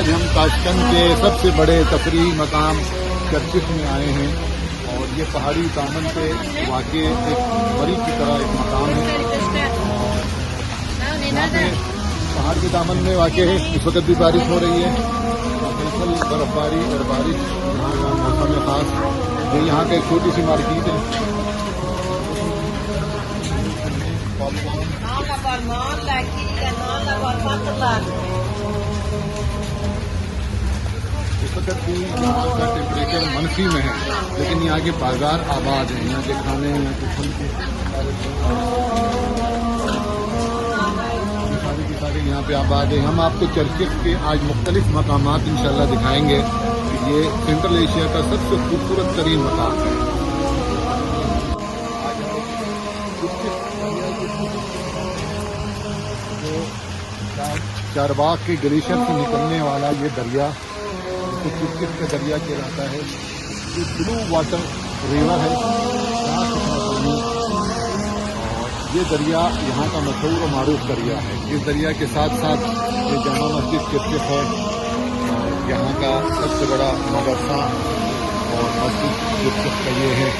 آج ہم تاشکند کے سب سے بڑے تفریحی مقام چرچف میں آئے ہیں اور یہ پہاڑی دامن پہ واقع ایک مری کی طرح ایک مقام ہے. یہاں پہ پہاڑ کے دامن میں واقع ہے. اس وقت بھی بارش ہو رہی ہے. مسلسل برف باری اور بارش یہاں کا موسم خاص. یہ یہاں کا ایک چھوٹی سی مارکیٹ ہے. اس وقت بھی یہاں کا ٹیمپریچر منفی میں ہے لیکن یہاں کے بازار آباد ہیں. یہاں کے کھانے یہاں کے پھل کے سارے یہاں پہ آباد ہیں. ہم آپ کو چرچف کے آج مختلف مقامات انشاءاللہ دکھائیں گے. یہ سینٹرل ایشیا کا سب سے خوبصورت ترین مقام ہے. چارباغ کے گلیشیر سے نکلنے والا یہ دریا چرچف کا دریا کہلاتا ہے. یہ بلو واٹر ریور ہے. اور یہ دریا یہاں کا مشہور و معروف دریا ہے. اس دریا کے ساتھ ساتھ یہ جامع مسجد چرچف ہے. یہاں کا سب سے بڑا مدرسہ اور مسجد چرچف کا یہ ہے.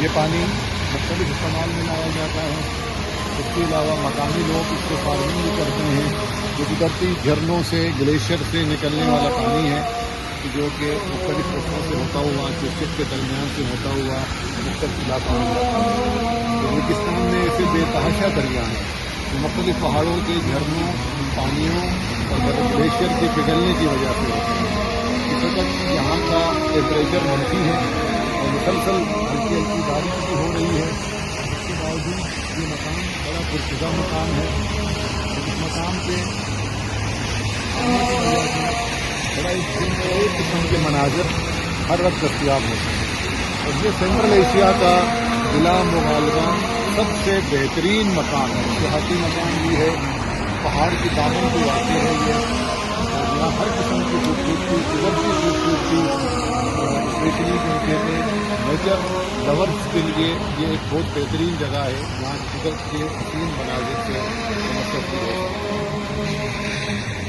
یہ پانی مختلف استعمال میں لایا جاتا ہے. اس کے علاوہ مقامی لوگ اس کو فارمنگ بھی کرتے ہیں. جو قدرتی جھرنوں سے گلیشیر سے نکلنے والا پانی ہے جو کہ مختلف رستوں سے ہوتا ہوا چرچف کے درمیان سے ہوتا ہوا مختلف علاقوں میں جاتا ہے. بلوچستان میں ایسے بے تحاشا دریا ہیں جو مختلف پہاڑوں کے جھرنوں پانیوں اور گلیشیر کے پگھلنے کی وجہ سے ہوتے ہیں. اس وقت یہاں کا ٹیمپریچر منفی ہے اور مسلسل ہلکی ہلکی بارش بھی ہو رہی ہے. اس کے باوجود یہ مقام بڑا پرفضا مقام ہے. اس مقام پہ بڑا ایک قسم کے مناظر ہر وقت دستیاب ہوتے ہیں. اور یہ سینٹرل ایشیا کا بلا مغالبہ سب سے بہترین مقام ہے. سیاحتی مقام بھی ہے. پہاڑ کی دامن پہ واقع ہے یہ. اور یہاں ہر قسم کی خوبصورتی قدرتی خوبصورتی اسپیشلی جو کہتے ہیں نیچر لورس کے لیے یہ ایک بہت بہترین جگہ ہے. یہاں قدرت کے حسین مناظر سے متاثر ہو سکتے ہیں.